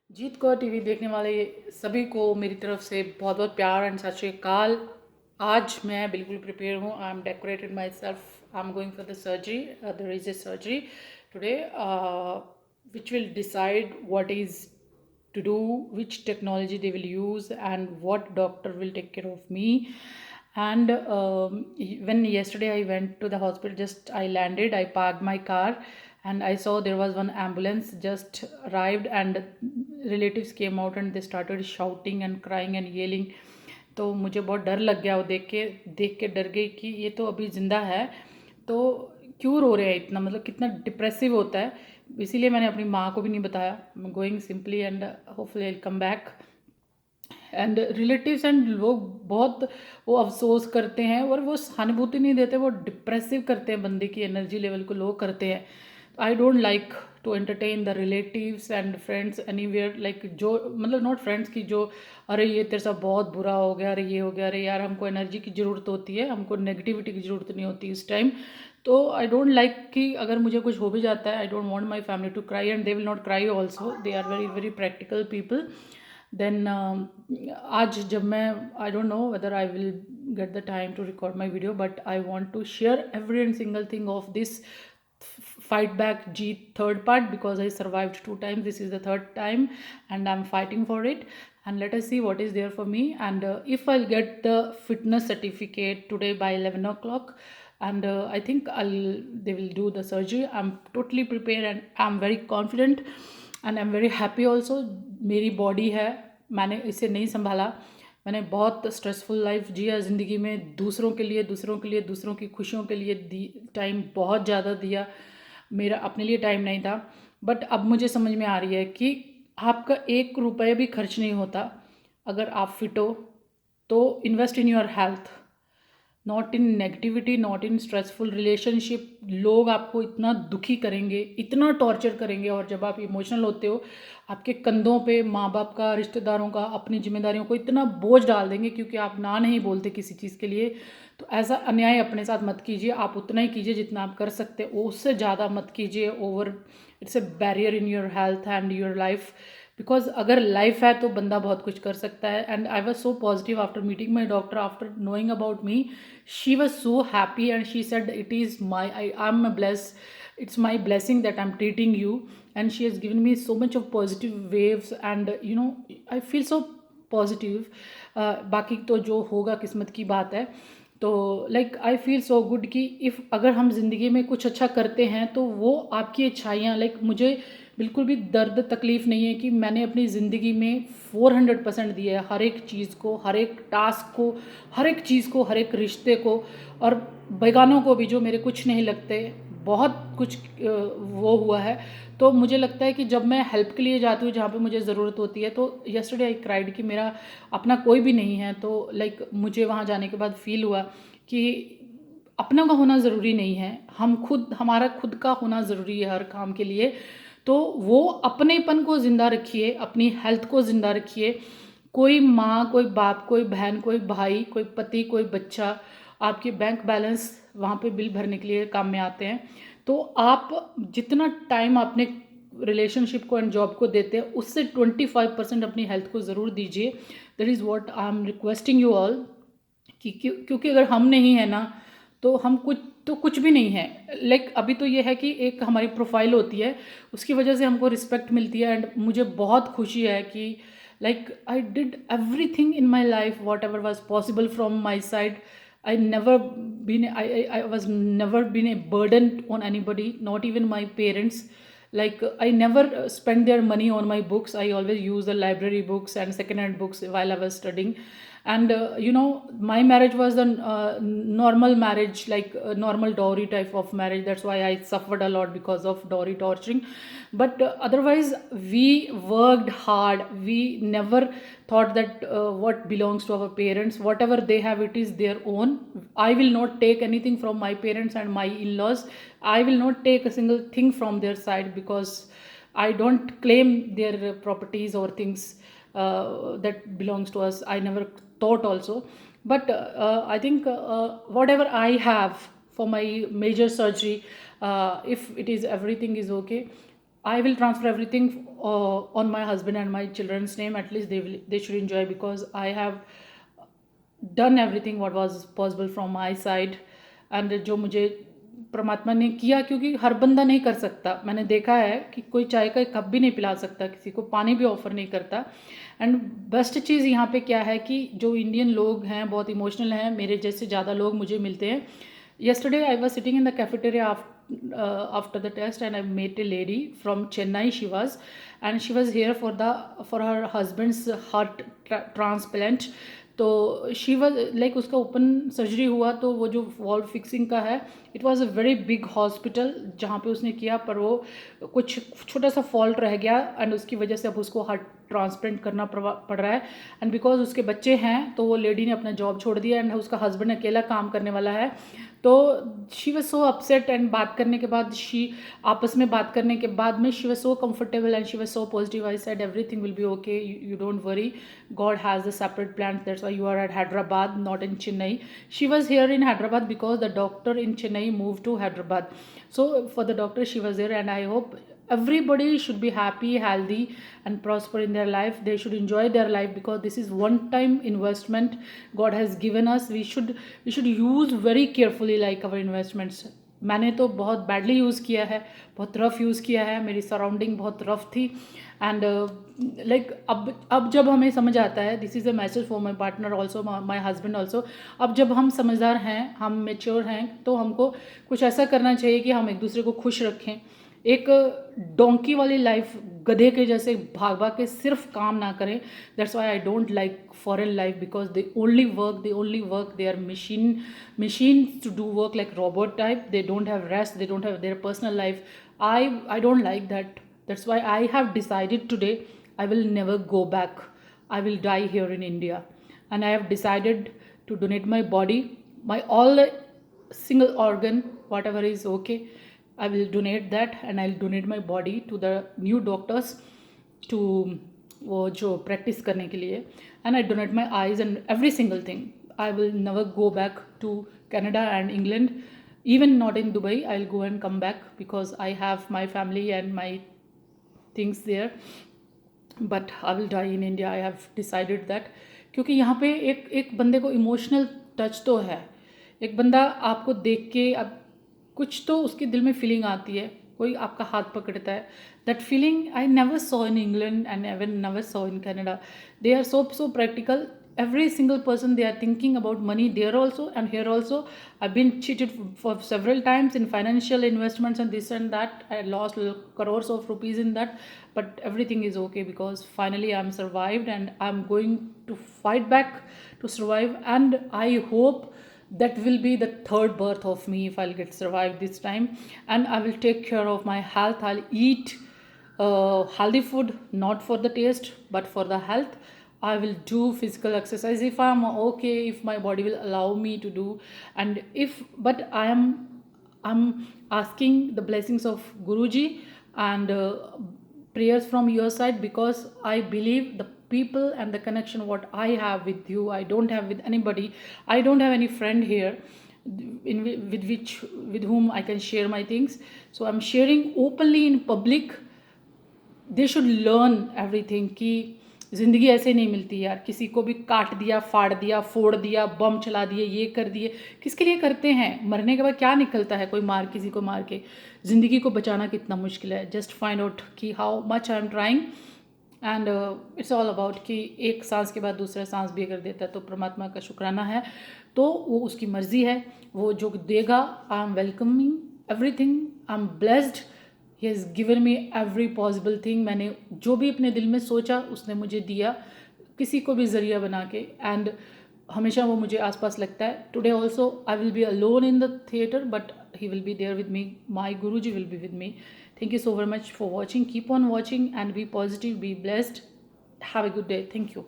जीत Kaur TV देखने वाले सभी को मेरी तरफ से बहुत बहुत प्यार एंड सत श्री अकाल। आज मैं बिल्कुल प्रिपेयर हूँ। I am decorated myself. I am going for the surgery. There is a surgery today which will decide what is to do, which technology they will use, and what doctor will take care of me. And when yesterday I went to the hospital, just I landed, I parked my car, and I saw there was one ambulance just arrived, and relatives came out and they started shouting and crying and yelling. तो मुझे बहुत डर लग गया वो देख के डर गई कि ये तो अभी ज़िंदा है, तो क्यों रो रहे हैं इतना, मतलब कितना डिप्रेसिव होता है। इसीलिए मैंने अपनी माँ को भी नहीं बताया। आई am going simply and hopefully I will come back. And relatives and लोग बहुत वो अफसोस करते हैं और वो सहानुभूति नहीं देते, वो डिप्रेसिव करते हैं, बंदे की एनर्जी लेवल को लो करते हैं। I don't like to entertain the relatives and friends anywhere, like जो मतलब नॉट फ्रेंड्स की जो अरे ये तेरे साथ बहुत बुरा हो गया, अरे ये हो गया, अरे यार हमको एनर्जी की ज़रूरत होती है, हमको नेगेटिविटी की ज़रूरत नहीं होती इस टाइम। तो आई डोंट लाइक कि अगर मुझे कुछ हो भी जाता है, I don't want my family to cry and they will not cry also. They are very very practical people. Then आज जब मैं I don't know whether I will get the time to record my video, but I want to share every and single thing of this fight back Jeet third part, because I survived 2 times. This is the third time and I'm fighting for it, and let us see what is there for me. And if I'll get the fitness certificate today by 11 o'clock, and I think they will do the surgery. I'm totally prepared and I'm very confident and I'm very happy also. मेरी body है, मैंने इसे नहीं संभाला। मैंने बहुत stressful life जिया ज़िंदगी में, दूसरों के लिए दूसरों की खुशियों के लिए टाइम बहुत ज़्यादा दिया, मेरा अपने लिए टाइम नहीं था। बट अब मुझे समझ में आ रही है कि आपका 1 रुपये भी खर्च नहीं होता अगर आप फिट हो। तो invest in your health, not in negativity, not in stressful relationship. लोग आपको इतना दुखी करेंगे, इतना टॉर्चर करेंगे, और जब आप इमोशनल होते हो आपके कंधों पे माँ बाप का, रिश्तेदारों का, अपनी जिम्मेदारियों को इतना बोझ डाल देंगे क्योंकि आप ना नहीं बोलते किसी चीज़ के लिए। तो ऐसा अन्याय अपने साथ मत कीजिए। आप उतना ही कीजिए जितना आप कर सकते हो, उससे ज़्यादा मत कीजिए। Over it's a barrier in your health and your life. Because अगर लाइफ है तो बंदा बहुत कुछ कर सकता है। And I was so positive after meeting my doctor, after knowing about me. She was so happy and she said it is my I am bless, it's my blessing that I'm treating you. And she has given me so much of positive waves, and I feel so positive. बाकी तो जो होगा किस्मत की बात है। तो like I feel so good कि इफ़ अगर हम ज़िंदगी में कुछ अच्छा करते हैं तो वो आपकी अच्छाइयाँ, लाइक मुझे बिल्कुल भी दर्द तकलीफ़ नहीं है कि मैंने अपनी ज़िंदगी में 400% दिया है, हर एक चीज़ को, हर एक टास्क को, हर एक चीज़ को, हर एक रिश्ते को, और बेगानों को भी जो मेरे कुछ नहीं लगते। बहुत कुछ वो हुआ है। तो मुझे लगता है कि जब मैं हेल्प के लिए जाती हूँ जहाँ पे मुझे ज़रूरत होती है, तो यस्टरडे आई क्राइड कि मेरा अपना कोई भी नहीं है। तो लाइक मुझे वहाँ जाने के बाद फील हुआ कि अपना का होना ज़रूरी नहीं है, हमारा खुद का होना ज़रूरी है हर काम के लिए। तो वो अपनेपन को ज़िंदा रखिए, अपनी हेल्थ को ज़िंदा रखिए। कोई माँ, कोई बाप, कोई बहन, कोई भाई, कोई पति, कोई बच्चा आपके बैंक बैलेंस वहाँ पे बिल भरने के लिए काम में आते हैं। तो आप जितना टाइम अपने रिलेशनशिप को एंड जॉब को देते हैं, उससे 25% अपनी हेल्थ को ज़रूर दीजिए। That is what I am requesting you all. क्योंकि अगर हम नहीं है ना, तो हम कुछ भी नहीं है। लाइक अभी तो ये है कि एक हमारी प्रोफाइल होती है, उसकी वजह से हमको रिस्पेक्ट मिलती है। एंड मुझे बहुत खुशी है कि like I did every thing in my life what ever was possible from my side. I was never been a burden on anybody, not even my parents. Like I never spend their money on my books. I always use the library books and second hand books while I was studying. And my marriage was a normal marriage, like a normal dowry type of marriage. That's why I suffered a lot because of dowry torturing. But otherwise we worked hard. We never thought that what belongs to our parents, whatever they have, it is their own. I will not take anything from my parents and my in-laws. I will not take a single thing from their side, because I don't claim their properties or things that belongs to us. I never thought also. But I think whatever I have for my major surgery, if it is everything is okay, I will transfer everything on my husband and my children's name. At least they should enjoy, because I have done everything what was possible from my side. And जो मुझे परमात्मा ने किया, क्योंकि हर बंदा नहीं कर सकता, मैंने देखा है कि कोई चाय का एक कप भी नहीं पिला सकता, किसी को पानी भी ऑफर नहीं करता। एंड बेस्ट चीज़ यहाँ पे क्या है कि जो इंडियन लोग हैं बहुत इमोशनल हैं, मेरे जैसे ज़्यादा लोग मुझे मिलते हैं। Yesterday I was sitting in the cafeteria after the test, and I met a lady from Chennai. She was here for her husband's heart transplant. तो शी वॉज लाइक उसका ओपन सर्जरी हुआ, तो वो जो वॉल्व फिक्सिंग का है, it was a very big hospital जहाँ पे उसने किया, पर वो कुछ छोटा सा फॉल्ट रह गया, एंड उसकी वजह से अब उसको हार्ट ट्रांसप्लांट करना पड़ रहा है। एंड बिकॉज उसके बच्चे हैं, तो वो लेडी ने अपना जॉब छोड़ दिया, एंड उसका हस्बैंड अकेला काम करने वाला है। तो she was so upset, and बात करने के बाद आपस में बात करने के बाद में she was so comfortable, and she was so positive. I said everything will be okay, you don't worry, God has a separate plan, that's why you are at Hyderabad, not in Chennai. She was here in Hyderabad because the doctor in Chennai moved to Hyderabad. So for the doctor she was there, and I hope everybody should be happy, healthy and prosper in their life. They should enjoy their life, because this is one time investment God has given us. We should use very carefully like our investments. मैंने तो बहुत badly use किया है, बहुत rough use किया है, मेरी surrounding बहुत रफ़ थी। एंड लाइक अब जब हमें समझ आता है, this is a message for my partner also, my husband also. अब जब हम समझदार हैं, हम मेच्योर हैं, तो हमको कुछ ऐसा करना चाहिए कि हम एक दूसरे को खुश रखें। एक डोंकी वाली लाइफ, गधे के जैसे भाग भाग के सिर्फ काम ना करें। That's why I don't like foreign life, because they only work, they are machines to do work like robot type. They don't have rest, they don't have their personal life. I don't like that. That's why I have decided today I will never go back. I will die here in India, and I have decided to donate my body, my all single organ, whatever is okay, I will donate that, and I'll donate my body to the new doctors to वो जो practice करने के लिए, and I donate my eyes and every single thing. I will never go back to Canada and England, even not in Dubai. I'll go and come back because I have my family and my things there. But I will die in India. I have decided that. क्योंकि यहाँ पे एक बंदे को emotional touch तो है, एक बंदा आपको देख के अब कुछ तो उसके दिल में फीलिंग आती है, कोई आपका हाथ पकड़ता है। That feeling I never saw in England and never saw in Canada. They are so practical. Every single person, they are thinking about money there also and here also. I've been cheated for several times in financial investments and this and that. I lost crores of rupees in that, but everything is okay because finally I'm survived, and I'm going to fight back to survive. And I hope that will be the third birth of me if I'll get survived this time. And I will take care of my health. I'll eat healthy food, not for the taste but for the health. I will do physical exercise if I'm okay, if my body will allow me to do. And if but I'm asking the blessings of Guruji and prayers from your side, because I believe the people and the connection what I have with you, I don't have with anybody. I don't have any friend here with whom I can share my things. So I'm sharing openly in public. They should learn everything कि ज़िंदगी ऐसे नहीं मिलती यार। किसी को भी काट दिया, फाड़ दिया, फोड़ दिया, बम चला दिए, ये कर दिए, किसके लिए करते हैं? मरने के बाद क्या निकलता है? कोई किसी को मार के ज़िंदगी को बचाना कितना मुश्किल है। जस्ट फाइंड आउट कि how much I am trying, and it's all about कि एक सांस के बाद दूसरा सांस भी अगर देता है तो परमात्मा का शुक्राना है, तो वो उसकी मर्ज़ी है, वो जो देगा। I am welcoming everything, I am blessed. He has given me every possible thing. मैंने जो भी अपने दिल में सोचा उसने मुझे दिया, किसी को भी ज़रिया बना के, एंड हमेशा वो मुझे आसपास लगता है। Today also I will be alone in the theatre, but he will be there with me, my Guruji will be with me. Thank you so very much for watching. Keep on watching and be positive, be blessed. Have a good day. Thank you.